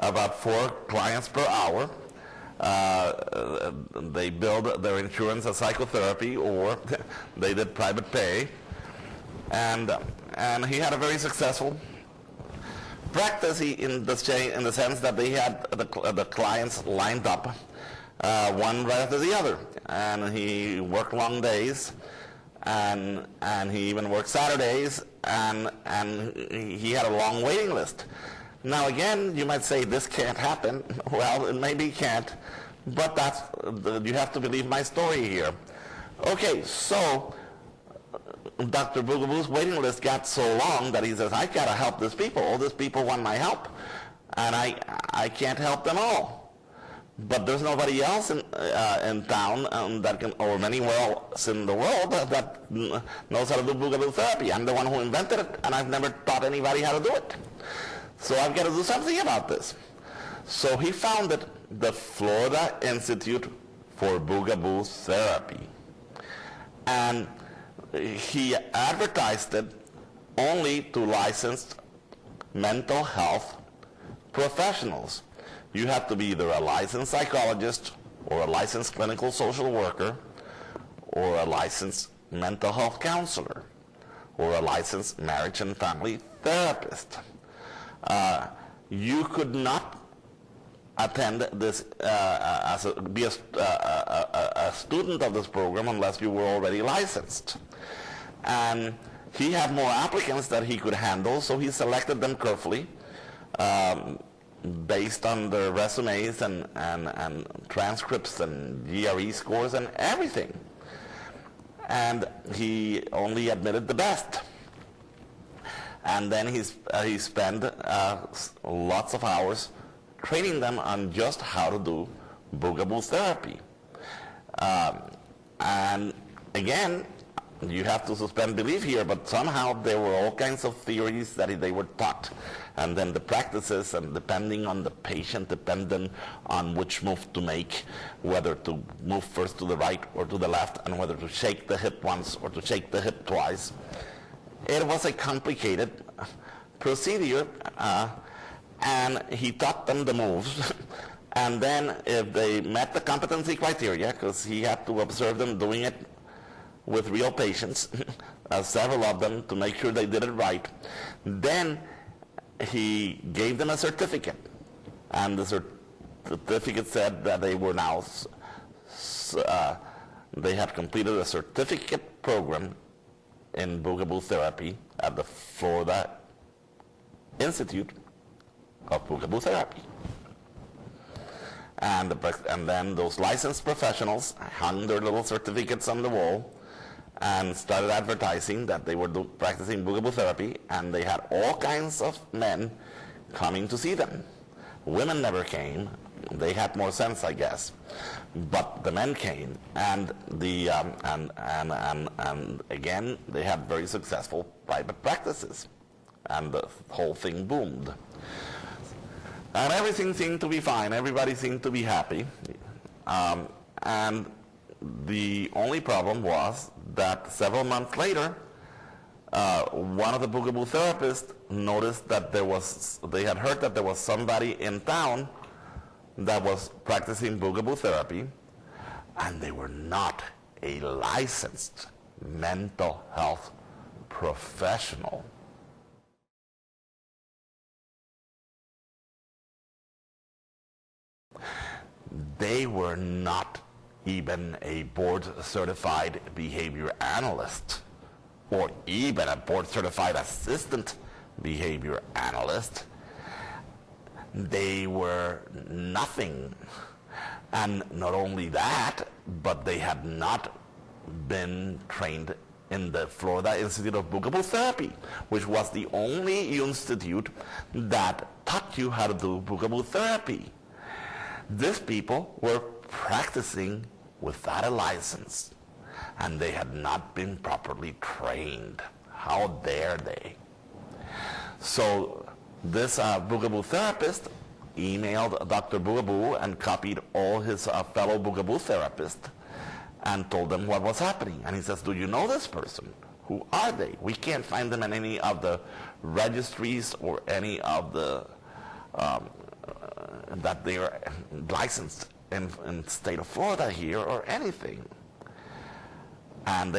about 4 clients per hour. They billed their insurance as psychotherapy, or they did private pay. And he had a very successful practice in the sense that they had the clients lined up, one right after the other. And he worked long days, and he even worked Saturdays, and he had a long waiting list. Now again, you might say this can't happen. Well, it maybe can't, but you have to believe my story here. Okay, so Dr. Bugabu's waiting list got so long that he says, I gotta help these people. All these people want my help, and I can't help them all. But there's nobody else in town that can, or anywhere else in the world that knows how to do Bugabu therapy. I'm the one who invented it, and I've never taught anybody how to do it. So I've got to do something about this. So he founded the Florida Institute for Bugabu Therapy. And he advertised it only to licensed mental health professionals. You have to be either a licensed psychologist or a licensed clinical social worker or a licensed mental health counselor or a licensed marriage and family therapist. You could not attend this, be a student of this program unless you were already licensed. And he had more applicants that he could handle, so he selected them carefully based on their resumes and transcripts and GRE scores and everything. And he only admitted the best. And then he spent lots of hours training them on just how to do Bugabu therapy. And again, you have to suspend belief here, but somehow there were all kinds of theories that they were taught. And then the practices, and depending on the patient, depending on which move to make, whether to move first to the right or to the left, and whether to shake the hip once or to shake the hip twice. It was a complicated procedure, and he taught them the moves. And then if they met the competency criteria, because he had to observe them doing it with real patients, several of them, to make sure they did it right, then he gave them a certificate. And the certificate said that they were now, they had completed a certificate program in Bugabu therapy at the Florida Institute of Bugabu Therapy. And then those licensed professionals hung their little certificates on the wall and started advertising that they were practicing Bugabu therapy, and they had all kinds of men coming to see them. Women never came. They had more sense, I guess. But the men came, and and again they had very successful private practices, and the whole thing boomed. And everything seemed to be fine. Everybody seemed to be happy. And the only problem was that several months later, one of the Bugabu therapists noticed that they had heard that there was somebody in town that was practicing Bugabu therapy, and they were not a licensed mental health professional. They were not even a board-certified behavior analyst, or even a board-certified assistant behavior analyst. They were nothing. And not only that, but they had not been trained in the Florida Institute of Bugabu Therapy, which was the only institute that taught you how to do Bugabu therapy. These people were practicing without a license, and they had not been properly trained. How dare they? So this Bugabu therapist emailed Dr. Bugabu and copied all his fellow Bugabu therapists and told them what was happening. And he says, do you know this person? Who are they? We can't find them in any of the registries or any of the that they are licensed in the state of Florida here or anything. And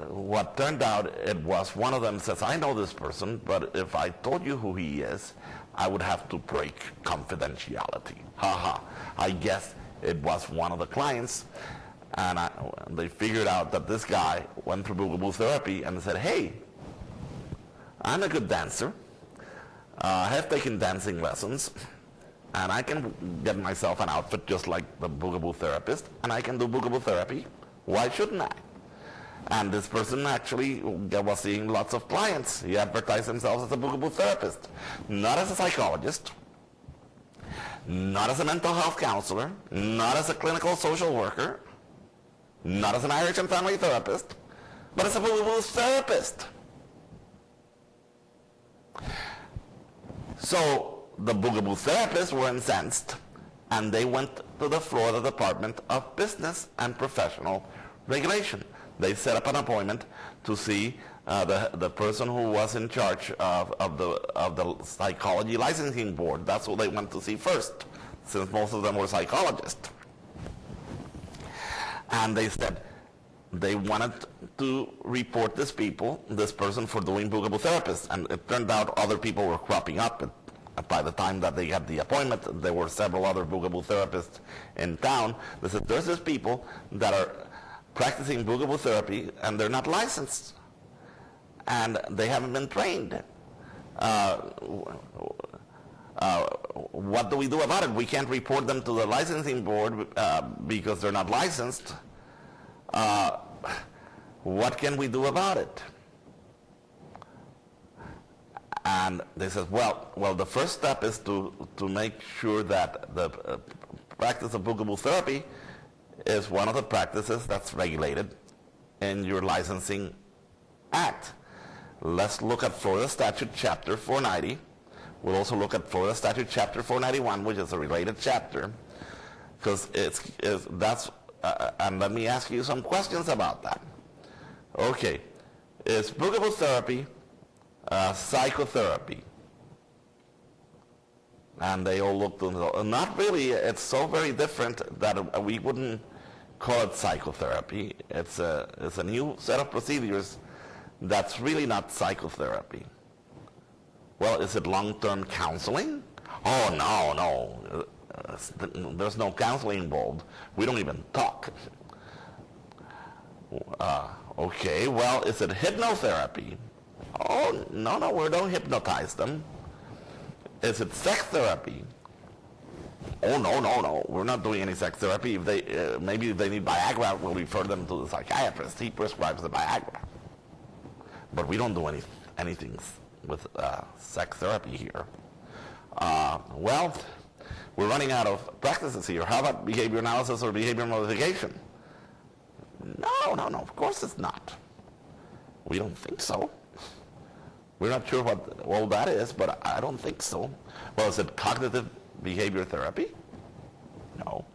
what turned out, it was one of them says, I know this person, but if I told you who he is, I would have to break confidentiality. Haha. I guess it was one of the clients, and they figured out that this guy went through Bugabu therapy and said, hey, I'm a good dancer. I have taken dancing lessons, and I can get myself an outfit just like the Bugabu therapist, and I can do Bugabu therapy. Why shouldn't I? And this person actually was seeing lots of clients. He advertised himself as a Bugabu therapist, not as a psychologist, not as a mental health counselor, not as a clinical social worker, not as an Irish and family therapist, but as a Bugabu therapist. So the Bugabu therapists were incensed, and they went to the Florida Department of Business and Professional Regulation. They set up an appointment to see the person who was in charge of the psychology licensing board. That's who they went to see first, since most of them were psychologists. And they said they wanted to report this person for doing Bugabu therapists. And it turned out other people were cropping up. By the time that they had the appointment, there were several other Bugabu therapists in town. They said, there's these people that are practicing Bugabu therapy, and they're not licensed, and they haven't been trained. What do we do about it? We can't report them to the licensing board because they're not licensed. What can we do about it? And they said, well, the first step is to make sure that the practice of Bugabu therapy is one of the practices that's regulated in your licensing act. Let's look at Florida Statute Chapter 490. We'll also look at Florida Statute Chapter 491, which is a related chapter, because and let me ask you some questions about that. Okay, is Bugabu therapy psychotherapy? And they all looked and not really. It's so very different that we wouldn't call it psychotherapy. It's a new set of procedures that's really not psychotherapy. Well, is it long-term counseling? Oh, no. There's no counseling involved. We don't even talk. Okay, well, is it hypnotherapy? Oh, no, we don't hypnotize them. Is it sex therapy? Oh, no. We're not doing any sex therapy. If maybe if they need Viagra, we'll refer them to the psychiatrist. He prescribes the Viagra. But we don't do anything with sex therapy here. Well, we're running out of practices here. How about behavior analysis or behavior modification? No, of course it's not. We don't think so. We're not sure what all that is, but I don't think so. Well, is it cognitive behavior therapy? No.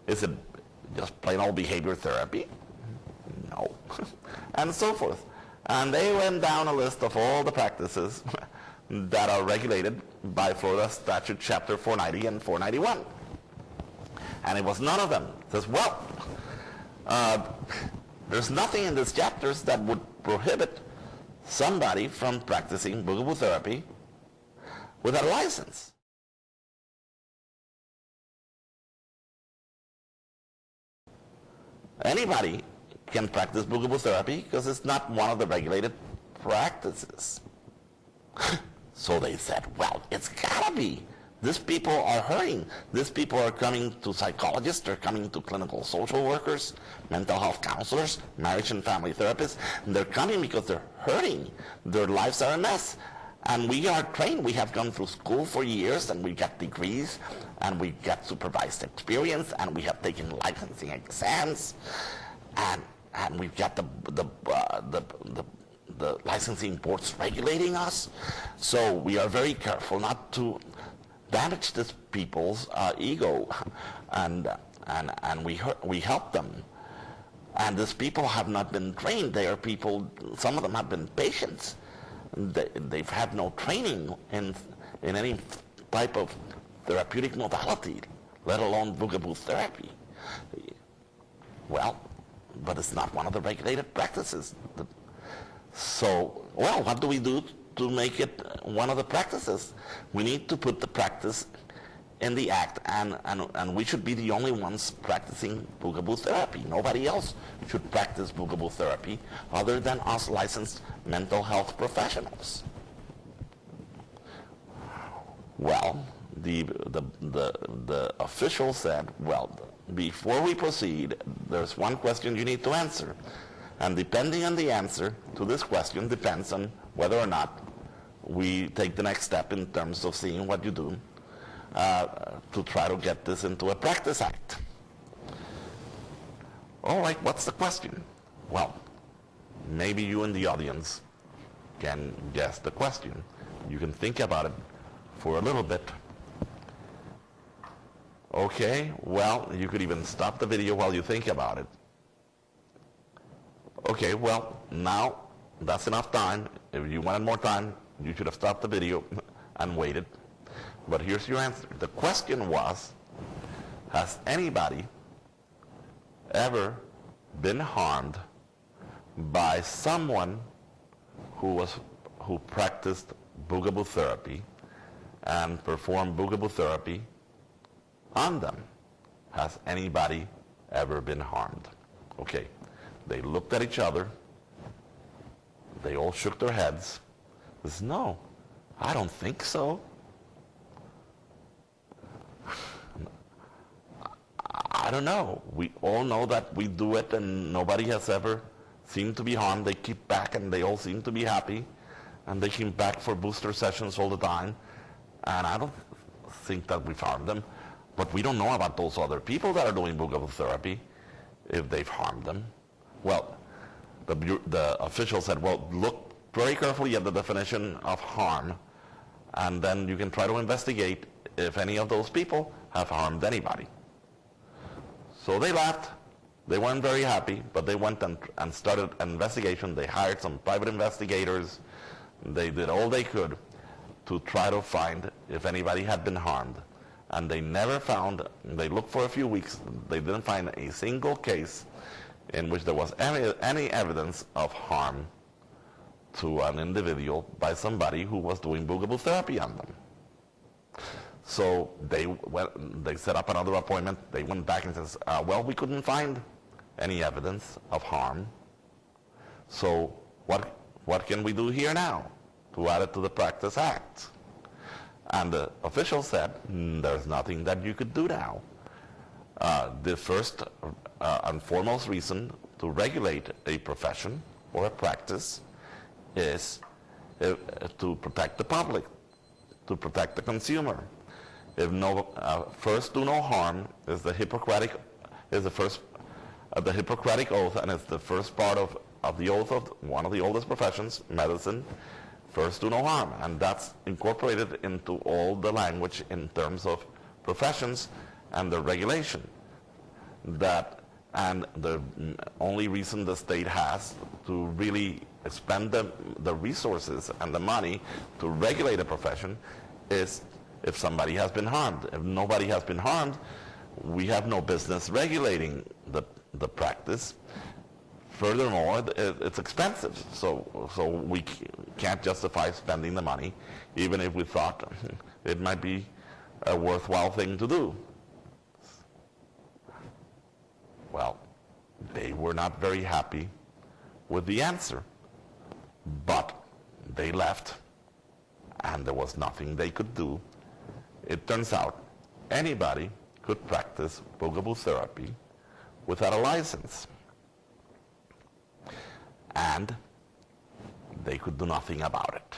Is it just plain old behavior therapy? No. And so forth. And they went down a list of all the practices that are regulated by Florida Statute Chapter 490 and 491. And it was none of them. It says, well, there's nothing in these chapters that would prohibit somebody from practicing Bugabu therapy without a license. Anybody can practice Bugabu therapy because it's not one of the regulated practices. So they said, well, it's gotta be. These people are hurting. These people are coming to psychologists, they're coming to clinical social workers, mental health counselors, marriage and family therapists. And they're coming because they're hurting. Their lives are a mess. And we are trained. We have gone through school for years, and we got degrees, and we got supervised experience, and we have taken licensing exams, and we've got the licensing boards regulating us. So we are very careful not to damage these people's ego, and we help them. And these people have not been trained. They are people. Some of them have been patients. They've had no training in any type of therapeutic modality, let alone Bugabu therapy. Well, but it's not one of the regulated practices. So, well, what do we do to make it one of the practices? We need to put the practice in the act, and we should be the only ones practicing Bugabu therapy. Nobody else should practice Bugabu therapy other than us licensed mental health professionals. Well, the official said, well, before we proceed, there's one question you need to answer. And depending on the answer to this question depends on whether or not we take the next step in terms of seeing what you do to try to get this into a practice act. All right, what's the question? Well, maybe you in the audience can guess the question. You can think about it for a little bit. Okay, well, you could even stop the video while you think about it. Okay, well, now that's enough time. If you wanted more time, you should have stopped the video and waited. But here's your answer. The question was, has anybody ever been harmed by someone who practiced Bugabu therapy and performed Bugabu therapy on them? Has anybody ever been harmed? Okay. They looked at each other. They all shook their heads. They said, no, I don't think so. I don't know. We all know that we do it and nobody has ever seemed to be harmed. They keep back and they all seem to be happy. And they came back for booster sessions all the time. And I don't think that we've harmed them. But we don't know about those other people that are doing Bugabu therapy, if they've harmed them. Well, the official said, well, look very carefully at the definition of harm, and then you can try to investigate if any of those people have harmed anybody. So they laughed. They weren't very happy, but they went and started an investigation. They hired some private investigators. They did all they could to try to find if anybody had been harmed. And they never found, they looked for a few weeks, they didn't find a single case in which there was any evidence of harm to an individual by somebody who was doing Bugabu therapy on them. So they set up another appointment. They went back and said, well, we couldn't find any evidence of harm. So what can we do here now to add it to the Practice Act? And the official said, there's nothing that you could do now. The first and foremost reason to regulate a profession or a practice is to protect the public, to protect the consumer. If first do no harm is the Hippocratic oath, and it's the first part of the oath of one of the oldest professions, medicine. First do no harm, and that's incorporated into all the language in terms of professions and the regulation. And the only reason the state has to really expend the resources and the money to regulate a profession is if somebody has been harmed. If nobody has been harmed, we have no business regulating the practice. Furthermore, it's expensive, so we can't justify spending the money, even if we thought it might be a worthwhile thing to do. Well, they were not very happy with the answer, but they left, and there was nothing they could do. It turns out anybody could practice Bugabu therapy without a license. And they could do nothing about it.